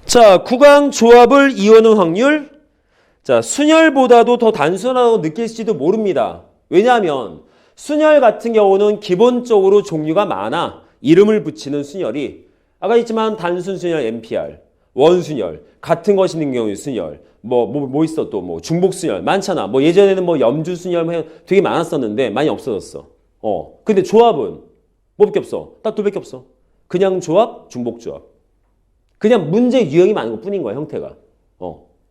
자, 구강 조합을 이루는 확률. 자, 순열보다도 더 단순하다고 느낄지도 모릅니다. 왜냐하면 순열 같은 경우는 기본적으로 종류가 많아. 이름을 붙이는 순열이. 아까 했지만 단순 순열 MPR, 원순열, 같은 것이 있는 경우의 순열, 뭐 있어 또 뭐 중복 순열 많잖아. 뭐 예전에는 뭐 염주 순열 되게 많았었는데 많이 없어졌어. 근데 조합은 뭐밖에 없어. 딱 둘밖에 없어. 그냥 조합, 중복 조합. 그냥 문제 유형이 많은 것 뿐인 거야, 형태가.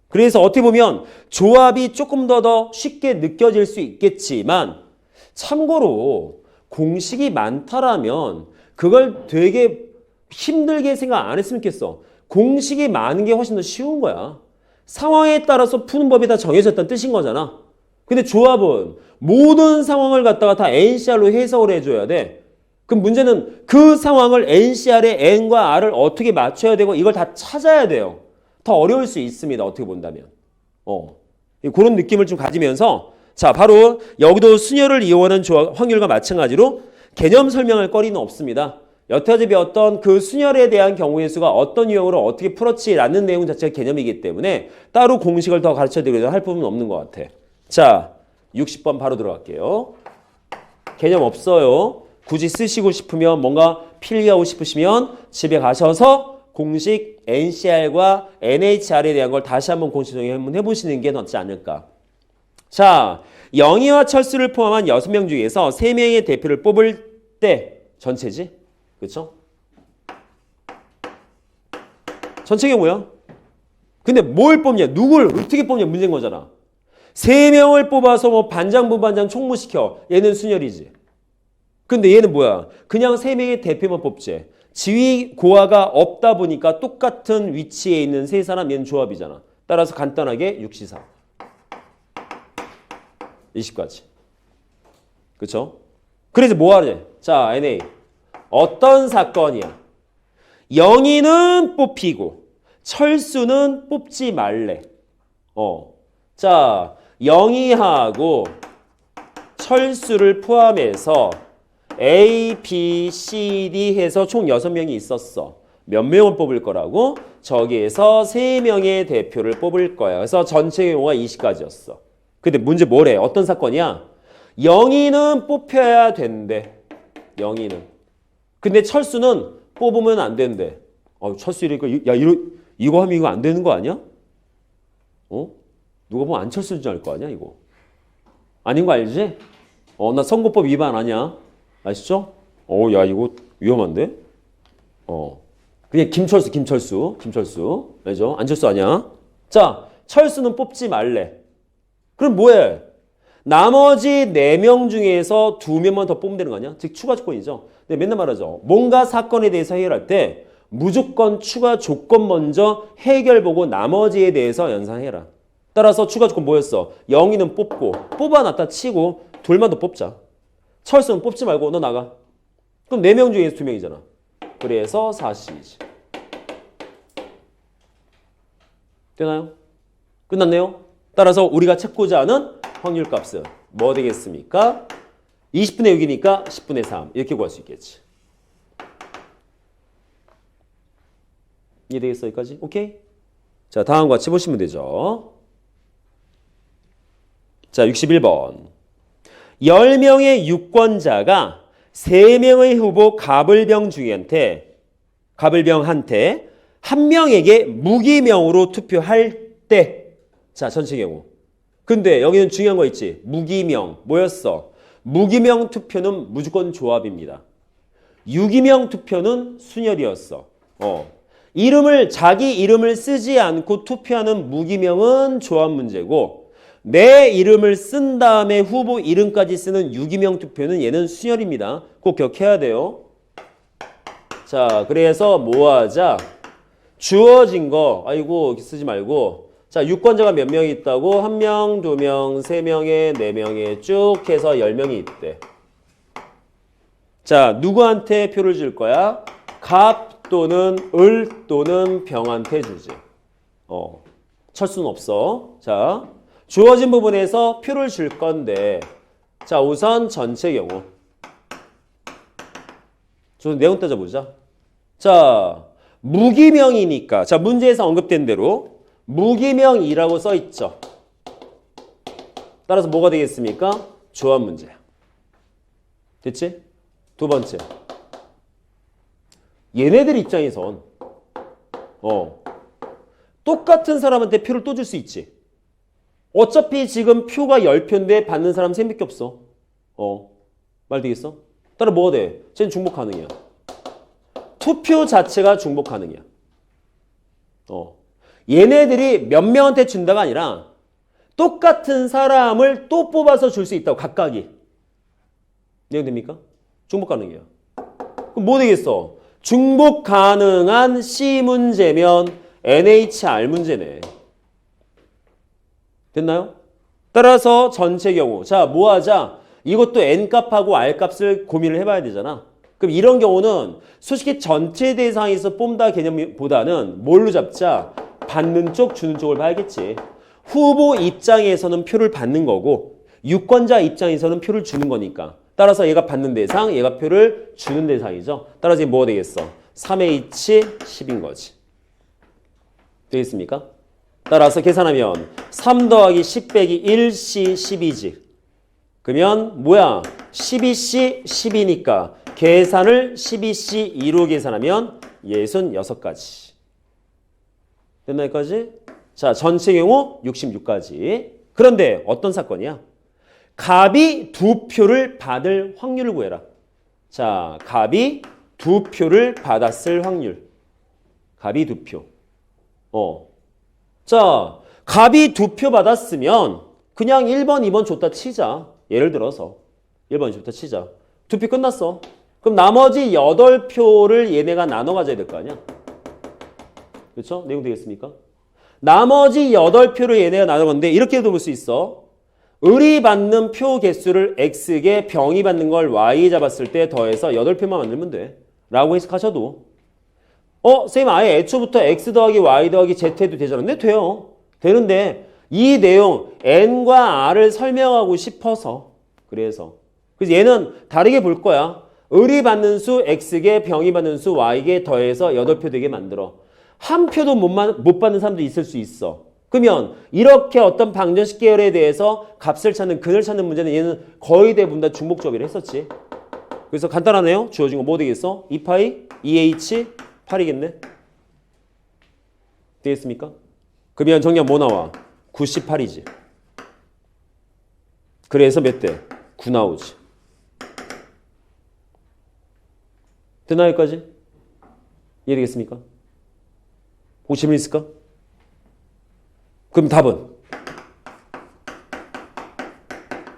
그래서 어떻게 보면 조합이 조금 더 쉽게 느껴질 수 있겠지만 참고로 공식이 많다라면 그걸 되게 힘들게 생각 안 했으면 좋겠어. 공식이 많은 게 훨씬 더 쉬운 거야. 상황에 따라서 푸는 법이 다 정해졌다는 뜻인 거잖아. 근데 조합은 모든 상황을 갖다가 다 NCR로 해석을 해줘야 돼. 그럼 문제는 그 상황을 NCR에 N과 R을 어떻게 맞춰야 되고 이걸 다 찾아야 돼요. 더 어려울 수 있습니다. 어떻게 본다면. 그런 느낌을 좀 가지면서 자, 바로 여기도 순열을 이용하는 조합 확률과 마찬가지로 개념 설명할 거리는 없습니다. 여태까지 배웠던 그 순열에 대한 경우의 수가 어떤 유형으로 어떻게 풀었지라는 내용 자체가 개념이기 때문에 따로 공식을 더 가르쳐드리려고 할 부분은 없는 것 같아. 자, 60번 바로 들어갈게요. 개념 없어요. 굳이 쓰시고 싶으면 뭔가 필기하고 싶으시면 집에 가셔서 공식 NCR과 NHR에 대한 걸 다시 한번 공식 정의 한번 해보시는 게 낫지 않을까. 자, 영희와 철수를 포함한 6명 중에서 3명의 대표를 뽑을 때 전체지? 그렇죠? 전체가 뭐야? 근데 뭘 뽑냐? 누굴 어떻게 뽑냐? 문제인 거잖아. 3명을 뽑아서 뭐 반장, 부반장 총무시켜. 얘는 순열이지. 근데 얘는 뭐야? 그냥 3명의 대표만 뽑지. 지위 고하가 없다 보니까 똑같은 위치에 있는 3사람 얘는 조합이잖아. 따라서 간단하게 6시사. 20까지. 그쵸? 그래서 뭐 하래? 자, NA. 어떤 사건이야? 영희는 뽑히고 철수는 뽑지 말래. 자, 영희하고 철수를 포함해서 A, B, C, D 해서 총 6명이 있었어. 몇 명을 뽑을 거라고? 저기에서 3명의 대표를 뽑을 거야. 그래서 전체 경우가 20까지였어. 근데 문제 뭐래? 어떤 사건이야? 영희는 뽑혀야 된대. 영희는. 근데 철수는 뽑으면 안 된대. 철수 이러니까 야 이거 하면 이거 안 되는 거 아니야? 누가 보면 안철수인 줄 알 거 아니야 이거? 아닌 거 알지? 나 선거법 위반 아니야? 아시죠? 야 이거 위험한데? 그냥 김철수. 알죠? 안철수 아니야? 자, 철수는 뽑지 말래. 그럼 뭐해? 나머지 4명 중에서 2명만 더 뽑으면 되는 거 아니야? 즉 추가 조건이죠. 근데 맨날 말하죠. 뭔가 사건에 대해서 해결할 때 무조건 추가 조건 먼저 해결 보고 나머지에 대해서 연상해라. 따라서 추가 조건 뭐였어? 영희는 뽑고 뽑아놨다 치고 둘만 더 뽑자. 철수는 뽑지 말고 너 나가. 그럼 4명 중에서 2명이잖아. 그래서 4C이지. 되나요? 끝났네요. 따라서 우리가 찾고자 하는 확률값은 뭐 되겠습니까? 20분의 6이니까 10분의 3 이렇게 구할 수 있겠지. 이해되겠어 여기까지? 오케이? 자, 다음 같이 보시면 되죠. 자, 61번. 10명의 유권자가 3명의 후보 가불병한테 1명에게 무기명으로 투표할 때 자, 전체 경우. 근데 여기는 중요한 거 있지. 무기명. 뭐였어? 무기명 투표는 무조건 조합입니다. 유기명 투표는 순열이었어. 자기 이름을 쓰지 않고 투표하는 무기명은 조합 문제고 내 이름을 쓴 다음에 후보 이름까지 쓰는 유기명 투표는 얘는 순열입니다. 꼭 기억해야 돼요. 자, 그래서 뭐 하자? 주어진 거, 쓰지 말고 자, 유권자가 몇 명이 있다고? 1명, 2명, 3명에, 4명에 쭉 해서 10명이 있대. 자, 누구한테 표를 줄 거야? 갑 또는 을 또는 병한테 주지. 철수는 없어. 자, 주어진 부분에서 표를 줄 건데 자, 우선 전체 경우. 좀 내용 따져보자. 자, 무기명이니까. 자, 문제에서 언급된 대로 무기명이라고 써 있죠. 따라서 뭐가 되겠습니까? 조합 문제야. 됐지? 두 번째. 얘네들 입장에선 똑같은 사람한테 표를 또 줄 수 있지. 어차피 지금 표가 10표인데 받는 사람 3명밖에 없어. 말 되겠어? 따라 뭐가 돼? 쟤는 중복 가능이야. 투표 자체가 중복 가능이야. 얘네들이 몇 명한테 준다가 아니라 똑같은 사람을 또 뽑아서 줄 수 있다고, 각각이. 이해됩니까? 중복 가능이야. 그럼 뭐 되겠어? 중복 가능한 C 문제면 NHR 문제네. 됐나요? 따라서 전체 경우. 자, 뭐 하자? 이것도 N값하고 R값을 고민을 해봐야 되잖아. 그럼 이런 경우는 솔직히 전체 대상에서 뽑는다 개념보다는 뭘로 잡자? 받는 쪽, 주는 쪽을 봐야겠지. 후보 입장에서는 표를 받는 거고 유권자 입장에서는 표를 주는 거니까. 따라서 얘가 받는 대상, 얘가 표를 주는 대상이죠. 따라서 이게 뭐가 되겠어? 3H 10인 거지. 되겠습니까? 따라서 계산하면 3 더하기 10 빼기 1C 10이지. 그러면 뭐야? 12C 10이니까 계산을 12C 2로 계산하면 66가지. 됐나 여기까지? 자, 전체 경우 66가지. 그런데 어떤 사건이야? 갑이 2표를 받을 확률을 구해라. 자, 갑이 2표를 받았을 확률. 갑이 2표. 자, 갑이 2표 받았으면 그냥 1번, 2번 줬다 치자. 예를 들어서 1번 줬다 치자. 2표 끝났어. 그럼 나머지 8표를 얘네가 나눠 가져야 될 거 아니야? 그렇죠? 내용 되겠습니까? 나머지 8표를 얘네가 나눠 가는데 이렇게도 볼 수 있어. 을이 받는 표 개수를 X에 병이 받는 걸 Y 잡았을 때 더해서 8표만 만들면 돼. 라고 해석하셔도 쌤 아예 애초부터 X 더하기 Y 더하기 Z 해도 되잖아. 네, 돼요. 되는데 이 내용 N과 R을 설명하고 싶어서 그래서 얘는 다르게 볼 거야. 을이 받는 수 X에 병이 받는 수 Y에 더해서 8표 되게 만들어. 한 표도 못 받는 사람도 있을 수 있어. 그러면 이렇게 어떤 방정식 계열에 대해서 값을 찾는, 근을 찾는 문제는 얘는 거의 대부분 다 중복조합을 했었지. 그래서 간단하네요. 주어진 거 뭐 되겠어? 2파이 2H 8이겠네. 되겠습니까? 그러면 정리하면 뭐 나와? 98이지. 그래서 몇 대? 9 나오지. 됐나 여기까지? 이해되겠습니까? 혹시 질문 있을까? 그럼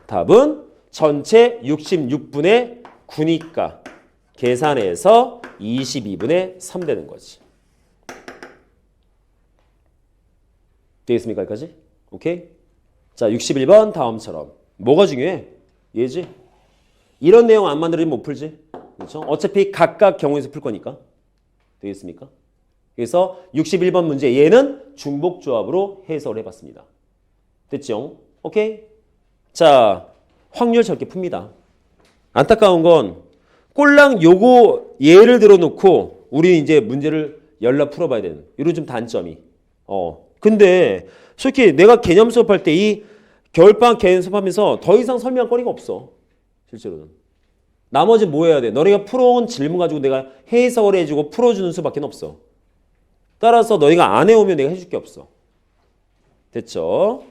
답은 전체 66분의 9니까 계산해서 22분의 3 되는 거지. 되겠습니까? 여기까지? 오케이? 자, 61번 다음처럼. 뭐가 중요해? 얘지? 이런 내용 안 만들어지면 못 풀지? 그렇죠? 어차피 각각 경우에서 풀 거니까. 되겠습니까? 그래서 61번 문제 얘는 중복조합으로 해석을 해봤습니다. 됐죠? 오케이? 자, 확률 저렇게 풉니다. 안타까운 건 꼴랑 요거 예를 들어놓고 우리는 이제 문제를 열라 풀어봐야 되는 이런 좀 단점이. 근데 솔직히 내가 개념 수업할 때 이 겨울방학 개념 수업하면서 더 이상 설명할 거리가 없어. 실제로는. 나머지 뭐 해야 돼? 너네가 풀어온 질문 가지고 내가 해석을 해주고 풀어주는 수밖에 없어. 따라서 너희가 안 해오면 내가 해줄 게 없어. 됐죠?